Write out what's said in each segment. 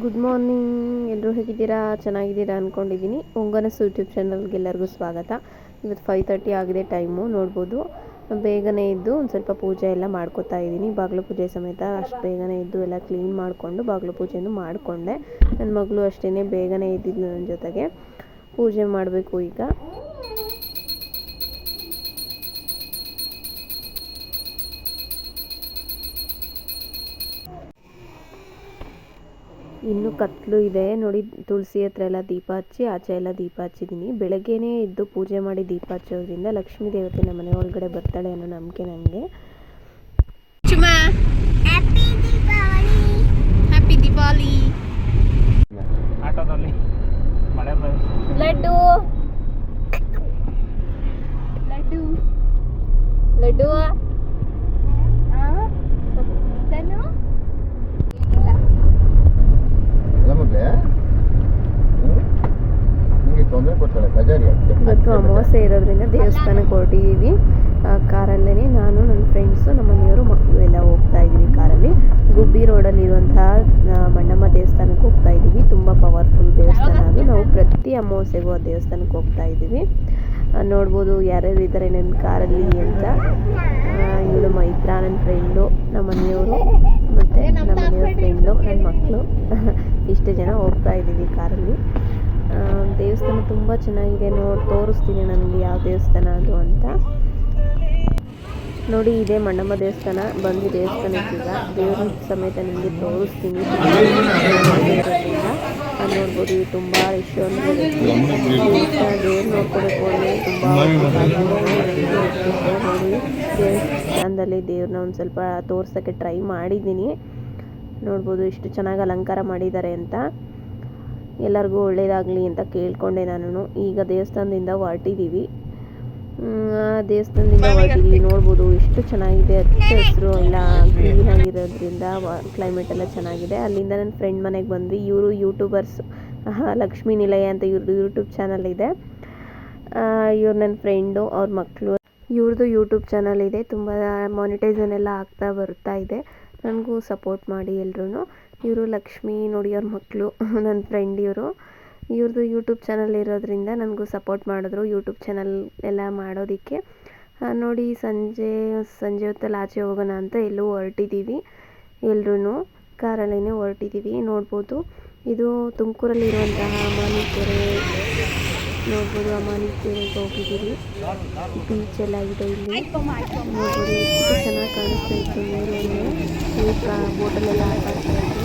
Good morning, ಎಲ್ಲರೂ ಹೇಗಿದ್ದೀರಾ? ಚೆನ್ನಾಗಿದ್ದೀರಾ ಅಂದ್ಕೊಂಡಿದ್ದೀನಿ. ಒಂಗನಸ್ ಯೂಟ್ಯೂಬ್ ಚಾನಲ್ಗೆ ಎಲ್ಲರಿಗೂ ಸ್ವಾಗತ. ಇವತ್ತು 5:30 ಆಗಿದೆ ಟೈಮು, ನೋಡ್ಬೋದು. ಬೇಗನೆ ಇದ್ದು ಒಂದು ಸ್ವಲ್ಪ ಪೂಜೆ ಎಲ್ಲ ಮಾಡ್ಕೋತಾ ಇದ್ದೀನಿ. ಬಾಗಿಲು ಪೂಜೆ ಸಮೇತ ಅಷ್ಟು ಬೇಗನೆ ಇದ್ದು ಎಲ್ಲ ಕ್ಲೀನ್ ಮಾಡಿಕೊಂಡು ಬಾಗಿಲು ಪೂಜೆನೂ ಮಾಡಿಕೊಂಡೆ. ನನ್ನ ಮಗಳು ಅಷ್ಟೇ ಬೇಗನೆ ಇದ್ದಿದ್ದು ನನ್ನ ಜೊತೆಗೆ. ಪೂಜೆ ಮಾಡಬೇಕು ಈಗ. ಇನ್ನೂ ಕತ್ಲು ಇದೆ ನೋಡಿ. ತುಳಸಿ ಹತ್ರ ಎಲ್ಲ ದೀಪ ಹಚ್ಚಿ ಆಚೆ ಎಲ್ಲ ದೀಪ ಹಚ್ಚಿದ್ದೀನಿ. ಬೆಳಗ್ಗೆನೇ ಇದ್ದು ಪೂಜೆ ಮಾಡಿ ದೀಪ ಹಚ್ಚೋದ್ರಿಂದ ಲಕ್ಷ್ಮೀ ದೇವತೆ ನಮ್ಮ ಮನೆ ಒಳಗಡೆ ಬರ್ತಾಳೆ ಅನ್ನೋ ನಂಬಿಕೆ ನನಗೆ. ಹ್ಯಾಪಿ ದೀಪಾವಳಿ. ಲಡ್ಡು ಲಡ್ಡು ಲಡ್ಡು ಇವತ್ತು ಅಮಾವಾಸ್ಯೆ ಇರೋದ್ರಿಂದ ದೇವಸ್ಥಾನಕ್ಕೆ ಹೊರಟಿದ್ದೀವಿ. ಕಾರಲ್ಲೇ ನಾನು, ನನ್ನ ಫ್ರೆಂಡ್ಸು, ನಮ್ಮ ಮನೆಯವರು, ಮಕ್ಕಳು ಎಲ್ಲ ಹೋಗ್ತಾ ಇದ್ದೀವಿ ಕಾರಲ್ಲಿ. ಗುಬ್ಬಿ ರೋಡಲ್ಲಿರುವಂತಹ ಮಣ್ಣಮ್ಮ ದೇವಸ್ಥಾನಕ್ಕೆ ಹೋಗ್ತಾ ಇದ್ದೀವಿ. ತುಂಬ ಪವರ್ಫುಲ್ ದೇವಸ್ಥಾನ ಅದು. ನಾವು ಪ್ರತಿ ಅಮಾವಾಸ್ಯೆಗೂ ಆ ದೇವಸ್ಥಾನಕ್ಕೆ ಹೋಗ್ತಾ ಇದ್ದೀವಿ. ನೋಡ್ಬೋದು ಯಾರ್ಯಾರು ಇದ್ದಾರೆ ನನ್ನ ಕಾರಲ್ಲಿ ಅಂತ. ಇವಳು ಮೈತ್ರ, ನನ್ನ ಫ್ರೆಂಡು, ನಮ್ಮ ಮನೆಯವರು, ಮತ್ತು ನಮ್ಮ ಮನೆಯವ್ರ ಫ್ರೆಂಡು, ನನ್ನ ಮಕ್ಕಳು, ಇಷ್ಟು ಜನ ಹೋಗ್ತಾ ಇದ್ದೀವಿ ಕಾರಲ್ಲಿ. ದೇವಸ್ಥಾನ ತುಂಬ ಚೆನ್ನಾಗಿದೆ. ತೋರಿಸ್ತೀನಿ ನನಗೆ ಯಾವ ದೇವಸ್ಥಾನ ಅದು ಅಂತ. ನೋಡಿ, ಇದೇ ಮಣ್ಣಮ್ಮ ದೇವಸ್ಥಾನ. ಬಂದು ದೇವಸ್ಥಾನಕ್ಕೆ ಈಗ ದೇವ್ರ ಸಮೇತ ನಿಮಗೆ ತೋರಿಸ್ತೀನಿ. ನೋಡ್ಬೋದು, ತುಂಬ ರಶ್ ಅಂದರೆ ದೇವ್ರು ನೋಡ್ಕೋಬೇಕು ಅಂದರೆ ತುಂಬ ನೋಡಿ. ದೇವಸ್ಥಾನದಲ್ಲಿ ದೇವ್ರನ್ನ ಒಂದು ಸ್ವಲ್ಪ ತೋರ್ಸೋಕ್ಕೆ ಟ್ರೈ ಮಾಡಿದ್ದೀನಿ. ನೋಡ್ಬೋದು ಎಷ್ಟು ಚೆನ್ನಾಗಿ ಅಲಂಕಾರ ಮಾಡಿದ್ದಾರೆ ಅಂತ. ಎಲ್ಲರಿಗೂ ಒಳ್ಳೇದಾಗಲಿ ಅಂತ ಕೇಳ್ಕೊಂಡೆ ನಾನು. ಈಗ ದೇವಸ್ಥಾನದಿಂದ ಹೊರಟಿದ್ದೀವಿ. ನೋಡ್ಬೋದು ಎಷ್ಟು ಚೆನ್ನಾಗಿದೆ. ಹಚ್ಚ ಹಸಿರು ಎಲ್ಲ ಕ್ಲೀನಾಗಿರೋದ್ರಿಂದ ಕ್ಲೈಮೇಟ್ ಎಲ್ಲ ಚೆನ್ನಾಗಿದೆ. ಅಲ್ಲಿಂದ ನನ್ನ ಫ್ರೆಂಡ್ ಮನೆಗೆ ಬಂದ್ವಿ. ಇವರು ಯೂಟ್ಯೂಬರ್ಸ್, ಲಕ್ಷ್ಮೀ ನಿಲಯ ಅಂತ ಇವ್ರದ್ದು ಯೂಟ್ಯೂಬ್ ಚಾನಲ್ ಇದೆ. ಇವ್ರು ನನ್ನ ಫ್ರೆಂಡು, ಅವ್ರ ಮಕ್ಕಳು. ಇವ್ರದ್ದು ಯೂಟ್ಯೂಬ್ ಚಾನಲ್ ಇದೆ. ತುಂಬ ಮಾನಿಟೈಸನ್ ಎಲ್ಲ ಆಗ್ತಾ ಬರ್ತಾ ಇದೆ. ನನಗೂ ಸಪೋರ್ಟ್ ಮಾಡಿ ಎಲ್ರೂ. ಇವರು ಲಕ್ಷ್ಮಿ ನೋಡಿ, ಅವ್ರ ಮಕ್ಕಳು, ನನ್ನ ಫ್ರೆಂಡ್ ಇವರು. ಇವ್ರದ್ದು ಯೂಟ್ಯೂಬ್ ಚಾನಲ್ ಇರೋದ್ರಿಂದ ನನಗೂ ಸಪೋರ್ಟ್ ಮಾಡಿದ್ರು ಯೂಟ್ಯೂಬ್ ಚಾನಲ್ ಎಲ್ಲ ಮಾಡೋದಕ್ಕೆ. ನೋಡಿ, ಸಂಜೆ ಹೊತ್ತಲ್ಲಿ ಆಚೆ ಹೋಗೋಣ ಅಂತ ಎಲ್ಲೂ ಹೊರಟಿದ್ದೀವಿ. ಎಲ್ಲರೂ ಕಾರಲ್ಲೇ ಹೊರಟಿದ್ದೀವಿ. ನೋಡ್ಬೋದು, ಇದು ತುಮಕೂರಲ್ಲಿರುವಂತಹ ಅಮಾನಿಕೆರೆ. ನೋಡ್ಬೋದು, ಅಮಾನಿಕೆರೆಗೆ ಹೋಗಿದ್ದೀವಿ. ಬೀಚ್ ಎಲ್ಲ ಇದೆ ಇಲ್ಲಿ. ನೋಡ್ಬೋದು ಎಷ್ಟು ಚೆನ್ನಾಗಿ ಕಾಣಿಸ್ತಾ ಇತ್ತು. ಮೇಲೆ ಬೋಟಲ್ಲೆಲ್ಲ ಆಟ ಆಡ್ತಾ ಇದ್ರು.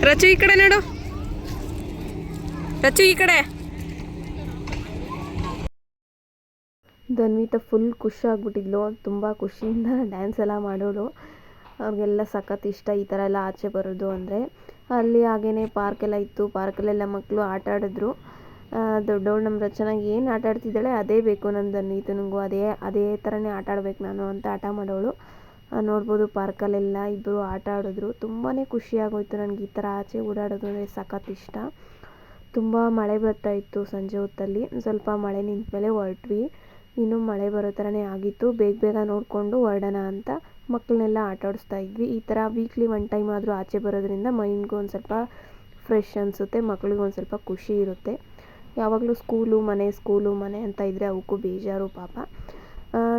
ರಚು ಈ ಕಡೆ ನೋಡು, ರಚು ಈ ಕಡೆ. ಧನ್ವಿತ ಫುಲ್ ಖುಷಿ ಆಗ್ಬಿಟ್ಟಿದ್ಲು. ತುಂಬ ಖುಷಿಯಿಂದ ಡ್ಯಾನ್ಸ್ ಎಲ್ಲ ಮಾಡೋಳು. ಅವ್ರಿಗೆಲ್ಲ ಸಖತ್ ಇಷ್ಟ ಈ ಥರ ಎಲ್ಲ ಆಚೆ ಬರೋದು ಅಂದರೆ. ಅಲ್ಲಿ ಹಾಗೇ ಪಾರ್ಕ್ ಎಲ್ಲ ಇತ್ತು. ಪಾರ್ಕಲ್ಲೆಲ್ಲ ಮಕ್ಕಳು ಆಟ ಆಡಿದ್ರು. ದೊಡ್ಡವಳು ನಮ್ಮ ರಚನಾಗಿ ಏನು ಆಟ ಆಡ್ತಿದ್ದಾಳೆ ಅದೇ ಬೇಕು ನನ್ನ ಧನ್ವಿತನಿಗೂ. ಅದೇ ಥರನೇ ಆಟ ಆಡ್ಬೇಕು ನಾನು ಅಂತ ಆಟ ಮಾಡೋಳು. ನೋಡ್ಬೋದು, ಪಾರ್ಕಲ್ಲೆಲ್ಲ ಇಬ್ಬರು ಆಟ ಆಡಿದ್ರು. ತುಂಬಾ ಖುಷಿಯಾಗೋಯ್ತು ನನಗೆ. ಈ ಥರ ಆಚೆ ಓಡಾಡೋದು ಅಂದರೆ ಸಖತ್ ಇಷ್ಟ. ತುಂಬ ಮಳೆ ಬರ್ತಾ ಇತ್ತು ಸಂಜೆ ಹೊತ್ತಲ್ಲಿ. ಸ್ವಲ್ಪ ಮಳೆ ನಿಂತ ಮೇಲೆ ಹೊರಟ್ವಿ. ಇನ್ನೂ ಮಳೆ ಬರೋ ಥರನೇ ಆಗಿತ್ತು. ಬೇಗ ನೋಡಿಕೊಂಡು ಹೊರಡೋಣ ಅಂತ ಮಕ್ಕಳನ್ನೆಲ್ಲ ಆಟ ಆಡಿಸ್ತಾ ಇದ್ವಿ. ಈ ಥರ ವೀಕ್ಲಿ 1 ಟೈಮ್ ಆದರೂ ಆಚೆ ಬರೋದ್ರಿಂದ ಮೈಂಡ್ಗೂ ಒಂದು ಸ್ವಲ್ಪ ಫ್ರೆಶ್ ಅನಿಸುತ್ತೆ. ಮಕ್ಳಿಗೂ ಒಂದು ಸ್ವಲ್ಪ ಖುಷಿ ಇರುತ್ತೆ. ಯಾವಾಗಲೂ ಸ್ಕೂಲು ಮನೆ ಅಂತ ಇದ್ದರೆ ಅವಕ್ಕೂ ಬೇಜಾರು ಪಾಪ.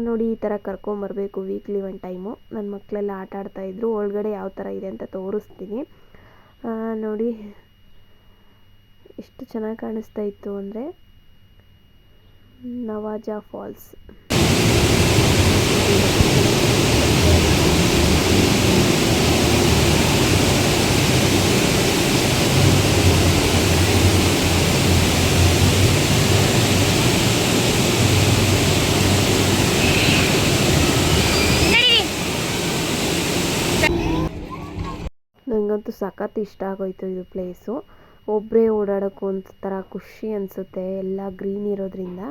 ನೋಡಿ, ಈ ಥರ ಕರ್ಕೊಂಬರ್ಬೇಕು ವೀಕ್ಲಿ 1 ಟೈಮು. ನನ್ನ ಮಕ್ಕಳೆಲ್ಲ ಆಟ ಆಡ್ತಾಯಿದ್ರು. ಒಳಗಡೆ ಯಾವ ಥರ ಇದೆ ಅಂತ ತೋರಿಸ್ತೀನಿ. ನೋಡಿ, ಎಷ್ಟು ಚೆನ್ನಾಗಿ ಕಾಣಿಸ್ತಾ ಇತ್ತು ಅಂದರೆ ನವಾಜ ಫಾಲ್ಸ್. ನನಗಂತೂ ಸಖತ್ ಇಷ್ಟ ಆಗೋಯ್ತು ಇದು ಪ್ಲೇಸು. ಒಬ್ಬರೇ ಓಡಾಡೋಕ್ಕೂ ಒಂಥರ ಖುಷಿ ಅನಿಸುತ್ತೆ, ಎಲ್ಲ ಗ್ರೀನ್ ಇರೋದ್ರಿಂದ.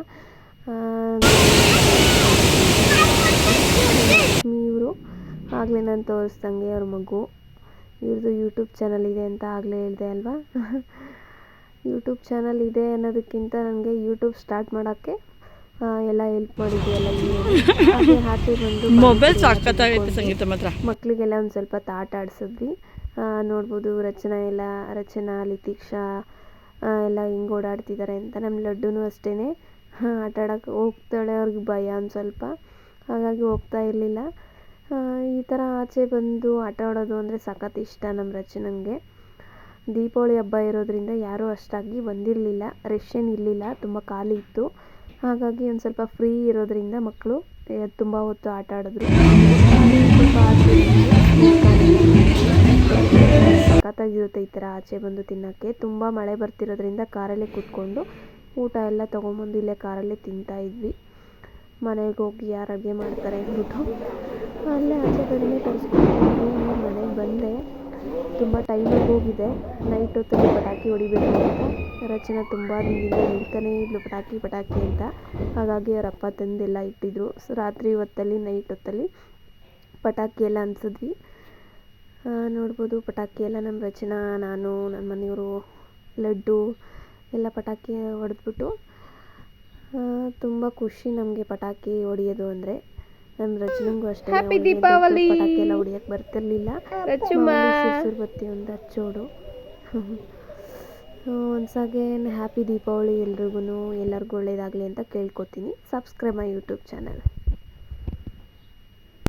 ಲಕ್ಷ್ಮಿ ಇವರು ಆಗಲೇ ನಾನು ತೋರಿಸ್ದಂಗೆ ಅವ್ರ ಮಗು ಇವ್ರದ್ದು ಯೂಟ್ಯೂಬ್ ಚಾನಲ್ ಇದೆ ಅಂತ ಆಗಲೇ ಹೇಳಿದೆ ಅಲ್ವಾ. ಯೂಟ್ಯೂಬ್ ಚಾನಲ್ ಇದೆ ಅನ್ನೋದಕ್ಕಿಂತ ನನಗೆ ಯೂಟ್ಯೂಬ್ ಸ್ಟಾರ್ಟ್ ಮಾಡೋಕ್ಕೆ ಎಲ್ಲ ಹೆಲ್ಪ್ ಮಾಡಿದೆಯಲ್ಲ ಹಾಗೆ ಆಚೆ ಬಂದು ಮೊಬೈಲ್ ಸಾಕತ್ತಾಗೈತೆ ಸಂಗೀತ ಮಾತ್ರ. ಮಕ್ಕಳಿಗೆಲ್ಲ ಒಂದು ಸ್ವಲ್ಪ ಆಟ ಆಡಿಸಿದ್ವಿ. ನೋಡ್ಬೋದು ರಚನಾ ಲಿತಿಕ್ಷಾ ಎಲ್ಲ ಹಿಂಗೆ ಓಡಾಡ್ತಿದ್ದಾರೆ ಅಂತ. ನಮ್ಮ ಲಡ್ಡುನೂ ಅಷ್ಟೇ ಆಟ ಆಡೋಕ್ಕೆ ಹೋಗ್ತಾಳೆ, ಅವ್ರಿಗೆ ಭಯ ಒಂದು ಸ್ವಲ್ಪ, ಹಾಗಾಗಿ ಹೋಗ್ತಾ ಇರಲಿಲ್ಲ. ಈ ಥರ ಆಚೆ ಬಂದು ಆಟ ಆಡೋದು ಅಂದರೆ ಸಖತ್ ಇಷ್ಟ ನಮ್ಮ ರಚನಂಗೆ. ದೀಪಾವಳಿ ಹಬ್ಬ ಇರೋದ್ರಿಂದ ಯಾರೂ ಅಷ್ಟಾಗಿ ಬಂದಿರಲಿಲ್ಲ, ರಶ್ ಏನು ಇರಲಿಲ್ಲ, ತುಂಬ ಖಾಲಿ ಇತ್ತು. ಹಾಗಾಗಿ ಒಂದು ಸ್ವಲ್ಪ ಫ್ರೀ ಇರೋದ್ರಿಂದ ಮಕ್ಕಳು ತುಂಬ ಹೊತ್ತು ಆಟ ಆಡಿದ್ರು. ಸಖತ್ತಾಗಿರುತ್ತೆ ಈ ಥರ ಆಚೆ ಬಂದು ತಿನ್ನೋಕ್ಕೆ. ತುಂಬ ಮಳೆ ಬರ್ತಿರೋದ್ರಿಂದ ಕಾರಲ್ಲೇ ಕೂತ್ಕೊಂಡು ಊಟ ಎಲ್ಲ ತೊಗೊಂಬಂದು ಇಲ್ಲೇ ಕಾರಲ್ಲೇ ತಿಂತಾಯಿದ್ವಿ. ಮನೆಗೆ ಹೋಗಿ ಯಾರು ಅಡುಗೆ ಮಾಡ್ತಾರೆ ಅಂದ್ಬಿಟ್ಟು ಅಲ್ಲೇ ಆಚೆ ಕಡೆನೇ ತರಿಸ್ಕೊಂಡು ಮನೆಗೆ ಬಂದೆ. ತುಂಬ ಟೈಮಾಗಿ ಹೋಗಿದೆ. ನೈಟ್ ಹೊತ್ತಲ್ಲಿ ಪಟಾಕಿ ಹೊಡಿಬೇಕು ಅಂತ ರಚನಾ ತುಂಬ ದಿನದಿಂದ ಹೇಳ್ತಾನೇ ಇದ್ಲು ಪಟಾಕಿ ಅಂತ. ಹಾಗಾಗಿ ಅವ್ರ ಅಪ್ಪ ತಂದೆಲ್ಲ ಇಟ್ಟಿದ್ರು. ರಾತ್ರಿ ಹೊತ್ತಲ್ಲಿ ನೈಟ್ ಹೊತ್ತಲ್ಲಿ ಪಟಾಕಿ ಎಲ್ಲ ಅನ್ಸಿದ್ವಿ. ನೋಡ್ಬೋದು ಪಟಾಕಿ ಎಲ್ಲ ನಮ್ಮ ರಚನಾ, ನಾನು, ನನ್ನ ಮನೆಯವರು, ಲಡ್ಡು ಎಲ್ಲ ಪಟಾಕಿ ಹೊಡೆದ್ಬಿಟ್ಟು ತುಂಬ ಖುಷಿ ನಮಗೆ ಪಟಾಕಿ ಹೊಡಿಯೋದು ಅಂದರೆ. ನಮ್ಮ ರಚನಂಗೂ ಅಷ್ಟೇ ಪಟಾಕಿ ಎಲ್ಲ ಹೊಡಿಯೋಕ್ಕೆ ಬರ್ತಿರ್ಲಿಲ್ಲ. ಸುರ್ಸುರು ಬತ್ತಿ ಒಂದು ಹಚ್ಚೋಡು. ಒನ್ಸ್ ಅಗೇನ್ ಹ್ಯಾಪಿ ದೀಪಾವಳಿ ಎಲ್ರಿಗೂ. ಎಲ್ಲರಿಗೂ ಒಳ್ಳೇದಾಗಲಿ ಅಂತ ಕೇಳ್ಕೊತೀನಿ. Subscribe my YouTube channel.